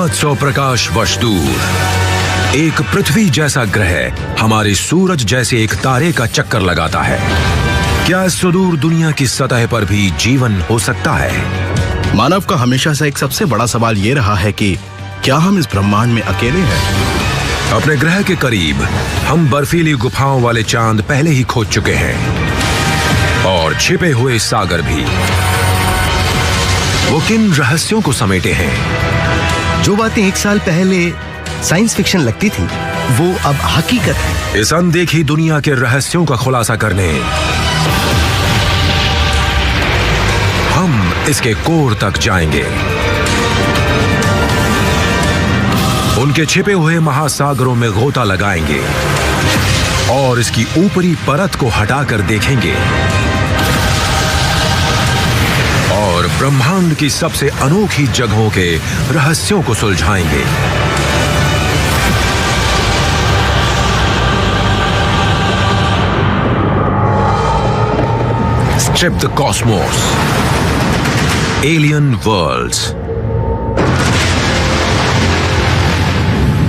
500 प्रकाश वर्ष दूर एक पृथ्वी जैसा ग्रह हमारे सूरज जैसे एक तारे का चक्कर लगाता है। क्या इस सुदूर दुनिया की सतह पर भी जीवन हो सकता है? मानव का हमेशा से एक सबसे बड़ा सवाल ये रहा है कि क्या हम इस ब्रह्मांड में अकेले हैं? अपने ग्रह के करीब हम बर्फीली गुफाओं वाले चांद पहले ही खोज चुके हैं और छिपे हुए सागर भी। वो किन रहस्यों को समेटे हैं? जो बातें 1 साल पहले साइंस फिक्शन लगती थी, वो अब हकीकत है। इस अनदेखी दुनिया के रहस्यों का खुलासा करने हम इसके कोर तक जाएंगे। उनके छिपे हुए महासागरों में गोता लगाएंगे और इसकी ऊपरी परत को हटाकर देखेंगे और ब्रह्मांड की सबसे अनोखी जगहों के रहस्यों को सुलझाएंगे। Strip the cosmos. Alien worlds.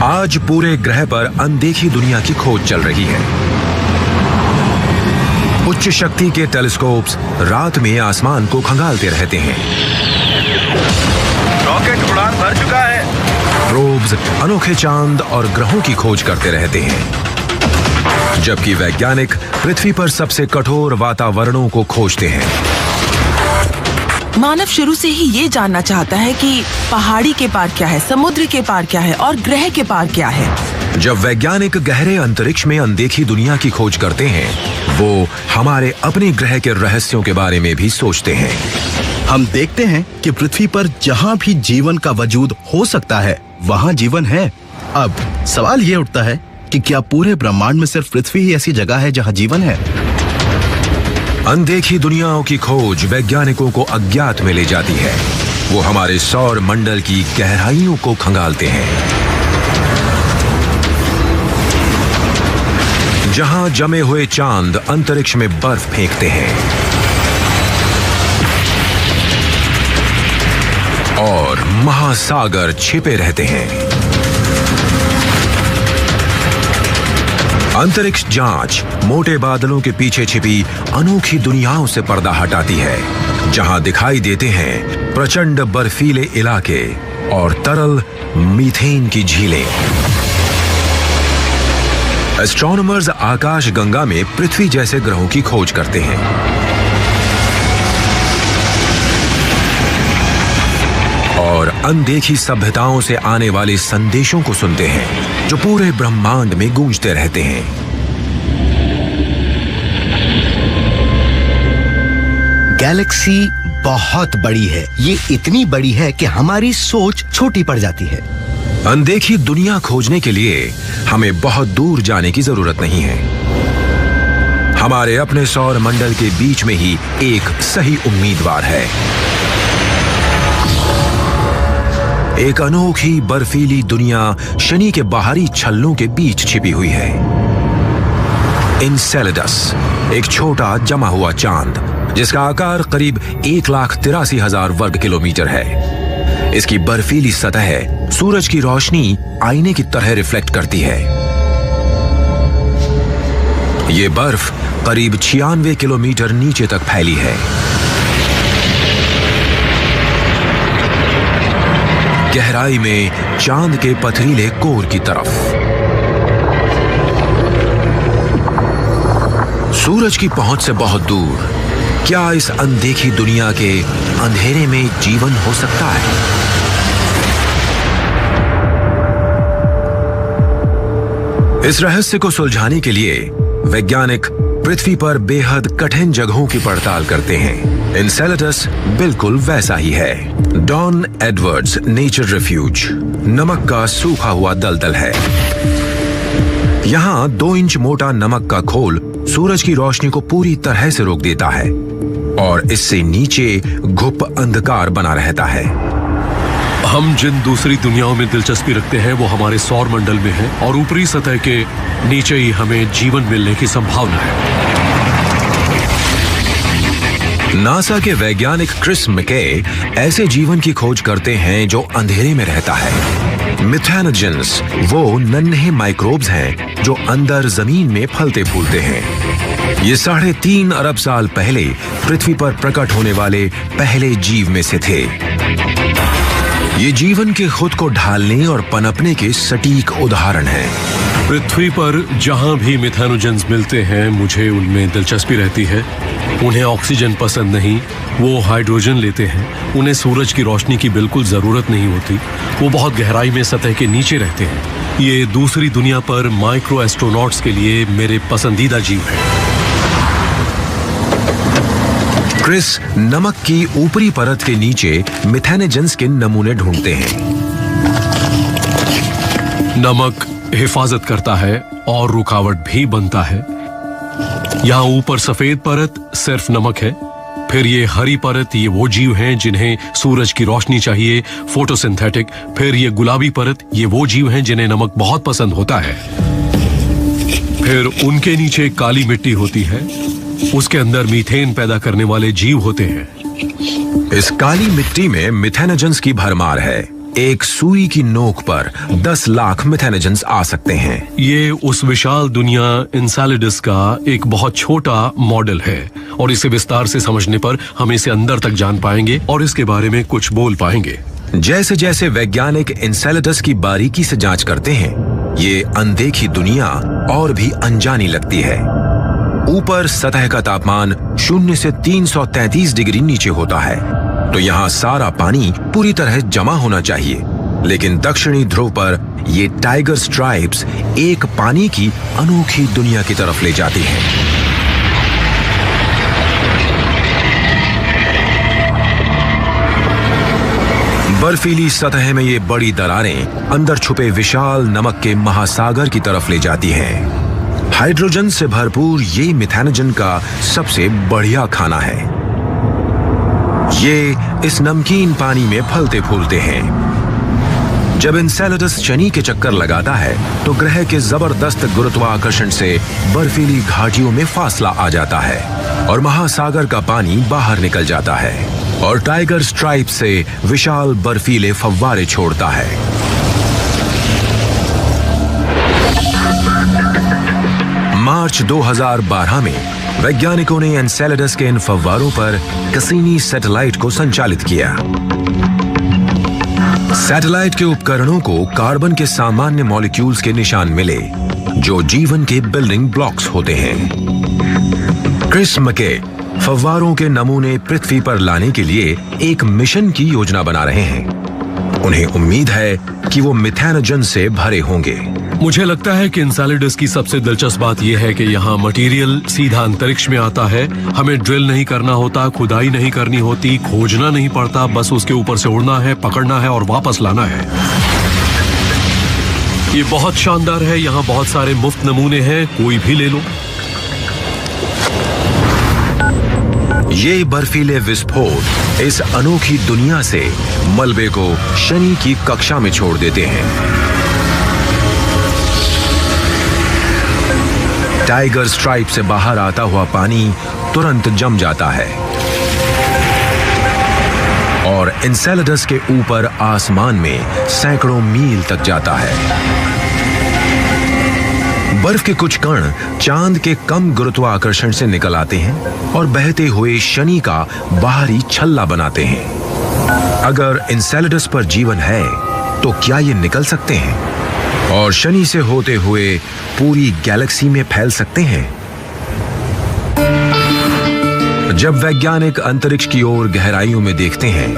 आज पूरे ग्रह पर अनदेखी दुनिया की खोज चल रही है। उच्च शक्ति के टेलीस्कोप्स रात में आसमान को खंगालते रहते हैं। रॉकेट उड़ान भर चुका है। प्रोब्स अनोखे चांद और ग्रहों की खोज करते रहते हैं, जबकि वैज्ञानिक पृथ्वी पर सबसे कठोर वातावरणों को खोजते हैं। मानव शुरू से ही ये जानना चाहता है कि पहाड़ी के पार क्या है, समुद्र के पार क्या है और ग्रह के पार क्या है। जब वैज्ञानिक गहरे अंतरिक्ष में अनदेखी दुनिया की खोज करते हैं, वो हमारे अपने ग्रह के रहस्यों के बारे में भी सोचते हैं। हम देखते हैं कि पृथ्वी पर जहाँ भी जीवन का वजूद हो सकता है, वहाँ जीवन है। अब सवाल ये उठता है कि क्या पूरे ब्रह्मांड में सिर्फ पृथ्वी ही ऐसी जगह है जहाँ जीवन है? अनदेखी दुनियाओं की खोज वैज्ञानिकों को अज्ञात में ले जाती है। वो हमारे सौर मंडल की गहराइयों को खंगालते हैं, जहां जमे हुए चांद अंतरिक्ष में बर्फ फेंकते हैं और महासागर छिपे रहते हैं। अंतरिक्ष जांच मोटे बादलों के पीछे छिपी अनोखी दुनियाओं से पर्दा हटाती है, जहां दिखाई देते हैं प्रचंड बर्फीले इलाके और तरल मीथेन की झीलें। एस्ट्रोनॉमर्स आकाश गंगा में पृथ्वी जैसे ग्रहों की खोज करते हैं। और अनदेखी सभ्यताओं से आने वाले संदेशों को सुनते हैं, जो पूरे ब्रह्मांड में गूंजते रहते हैं। गैलेक्सी बहुत बड़ी है। ये इतनी बड़ी है कि हमारी सोच छोटी पड़ जाती है। अनदेखी दुनिया खोजने के लिए हमें बहुत दूर जाने की जरूरत नहीं है। हमारे अपने सौर मंडल के बीच में ही एक सही उम्मीदवार है। एक अनोखी बर्फीली दुनिया शनि के बाहरी छल्लों के बीच छिपी हुई है। इनसेलेडस, एक छोटा जमा हुआ चांद जिसका आकार करीब 1,83,000 वर्ग किलोमीटर है। इसकी बर्फीली सतह सूरज की रोशनी आईने की तरह रिफ्लेक्ट करती है। ये बर्फ करीब 96 किलोमीटर नीचे तक फैली है। गहराई में चांद के पथरीले कोर की तरफ। सूरज की पहुंच से बहुत दूर क्या इस अनदेखी दुनिया के अंधेरे में जीवन हो सकता है? इस रहस्य को सुलझाने के लिए वैज्ञानिक पृथ्वी पर बेहद कठिन जगहों की पड़ताल करते हैं। इनसेलेडस बिल्कुल वैसा ही है। डॉन एडवर्ड्स नेचर रिफ्यूज नमक का सूखा हुआ दलदल है। यहाँ 2 इंच मोटा नमक का खोल सूरज की रोशनी को पूरी तरह से रोक देता है और इससे नीचे घुप अंधकार बना रहता है। हम जिन दूसरी दुनियाओं में दिलचस्पी रखते हैं वो हमारे सौर मंडल में है और ऊपरी सतह के नीचे ही हमें जीवन मिलने की संभावना है। नासा के वैज्ञानिक क्रिस मैके ऐसे जीवन की खोज करते हैं जो अंधेरे में रहता है। मिथेनोजेंस वो नन्हे माइक्रोब्स हैं जो अंदर जमीन में फलते फूलते हैं। ये 3.5 अरब साल पहले पृथ्वी पर प्रकट होने वाले पहले जीव में से थे। ये जीवन के खुद को ढालने और पनपने के सटीक उदाहरण हैं। पृथ्वी पर जहां भी मिथेनोजेंस मिलते हैं मुझे उनमें दिलचस्पी रहती है। उन्हें ऑक्सीजन पसंद नहीं, वो हाइड्रोजन लेते हैं। उन्हें सूरज की रोशनी की बिल्कुल जरूरत नहीं होती। वो बहुत गहराई में सतह के नीचे रहते हैं। ये दूसरी दुनिया पर माइक्रो एस्ट्रोनॉट्स के लिए मेरे पसंदीदा जीव हैं। क्रिस नमक की ऊपरी परत के नीचे मिथेनोजेंस के नमूने ढूंढते हैं। नमक हिफाजत करता है और रुकावट भी बनता है। यहाँ ऊपर सफेद परत सिर्फ नमक है। फिर ये हरी परत, ये वो जीव हैं जिन्हें सूरज की रोशनी चाहिए, फोटोसिंथेटिक। फिर ये गुलाबी परत, ये वो जीव हैं जिन्हें नमक बहुत पसंद होता है। फिर उनके नीचे काली मिट्टी होती है, उसके अंदर मीथेन पैदा करने वाले जीव होते हैं। इस काली मिट्टी में मिथेनोजेंस की भरमार है। एक सुई की नोक पर 10 लाख मिथेनोजेंस आ सकते हैं। ये उस विशाल दुनिया एनसेलेडस का एक बहुत छोटा मॉडल है और इसे विस्तार से समझने पर हम इसे अंदर तक जान पाएंगे और इसके बारे में कुछ बोल पाएंगे। जैसे जैसे वैज्ञानिक एनसेलेडस की बारीकी से जांच करते हैं, ये अनदेखी दुनिया और भी अनजानी लगती है। ऊपर सतह का तापमान 0 से 333 डिग्री नीचे होता है, तो यहाँ सारा पानी पूरी तरह जमा होना चाहिए। लेकिन दक्षिणी ध्रुव पर ये टाइगर स्ट्राइप्स एक पानी की अनोखी दुनिया की तरफ ले जाती हैं। बर्फीली सतह में ये बड़ी दरारें अंदर छुपे विशाल नमक के महासागर की तरफ ले जाती हैं। हाइड्रोजन से भरपूर ये मिथेनोजन का सबसे बढ़िया खाना है। ये इस नमकीन पानी में फलते फूलते हैं। जब एनसेलेडस शनि के चक्कर लगाता है तो ग्रह के जबरदस्त गुरुत्वाकर्षण से बर्फीली घाटियों में फासला आ जाता है और महासागर का पानी बाहर निकल जाता है और टाइगर स्ट्राइप से विशाल बर्फीले फव्वारे छोड़ता है। मार्च 2012 में वैज्ञानिकों ने एनसेलेडस के इन फव्वारों पर कैसिनी सैटेलाइट को संचालित किया। सैटेलाइट के उपकरणों को कार्बन के सामान्य मॉलिक्यूल्स के निशान मिले, जो जीवन के बिल्डिंग ब्लॉक्स होते हैं। क्रिस मैके फव्वारों के नमूने पृथ्वी पर लाने के लिए एक मिशन की योजना बना रहे हैं। उन्हें उम्मीद है कि वो मिथेनोजन से भरे होंगे। मुझे लगता है कि एनसेलेडस की सबसे दिलचस्प बात यह है कि यहाँ मटेरियल सीधा अंतरिक्ष में आता है। हमें ड्रिल नहीं करना होता, खुदाई नहीं करनी होती, खोजना नहीं पड़ता, बस उसके ऊपर से उड़ना है, पकड़ना है और वापस लाना है। ये बहुत शानदार है। यहाँ बहुत सारे मुफ्त नमूने हैं, कोई भी ले लो। ये बर्फीले विस्फोट इस अनोखी दुनिया से मलबे को शनि की कक्षा में छोड़ देते हैं। टाइगर स्ट्राइप से बाहर आता हुआ पानी तुरंत जम जाता है और एनसेलेडस के ऊपर आसमान में सैकड़ों मील तक जाता है। बर्फ के कुछ कण चांद के कम गुरुत्वाकर्षण से निकल आते हैं और बहते हुए शनि का बाहरी छल्ला बनाते हैं। अगर एनसेलेडस पर जीवन है तो क्या ये निकल सकते हैं और शनि से होते हुए पूरी गैलेक्सी में फैल सकते हैं? जब वैज्ञानिक अंतरिक्ष की ओर गहराइयों में देखते हैं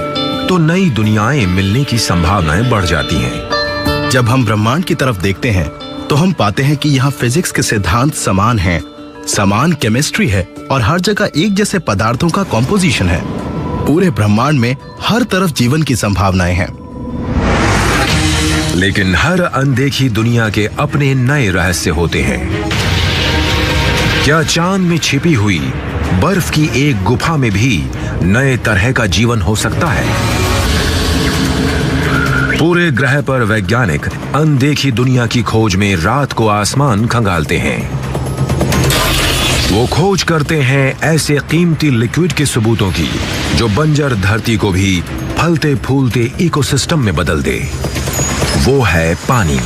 तो नई दुनियाएं मिलने की संभावनाएं बढ़ जाती हैं। जब हम ब्रह्मांड की तरफ देखते हैं तो हम पाते हैं कि यहाँ फिजिक्स के सिद्धांत समान हैं, समान केमिस्ट्री है और हर जगह एक जैसे पदार्थों का कॉम्पोजिशन है। पूरे ब्रह्मांड में हर तरफ जीवन की संभावनाएं हैं। लेकिन हर अनदेखी दुनिया के अपने नए रहस्य होते हैं। क्या चांद में छिपी हुई बर्फ की एक गुफा में भी नए तरह का जीवन हो सकता है? पूरे ग्रह पर वैज्ञानिक अनदेखी दुनिया की खोज में रात को आसमान खंगालते हैं। वो खोज करते हैं ऐसे कीमती लिक्विड के सबूतों की जो बंजर धरती को भी फलते फूलते इकोसिस्टम में बदल दे। वो है पानी।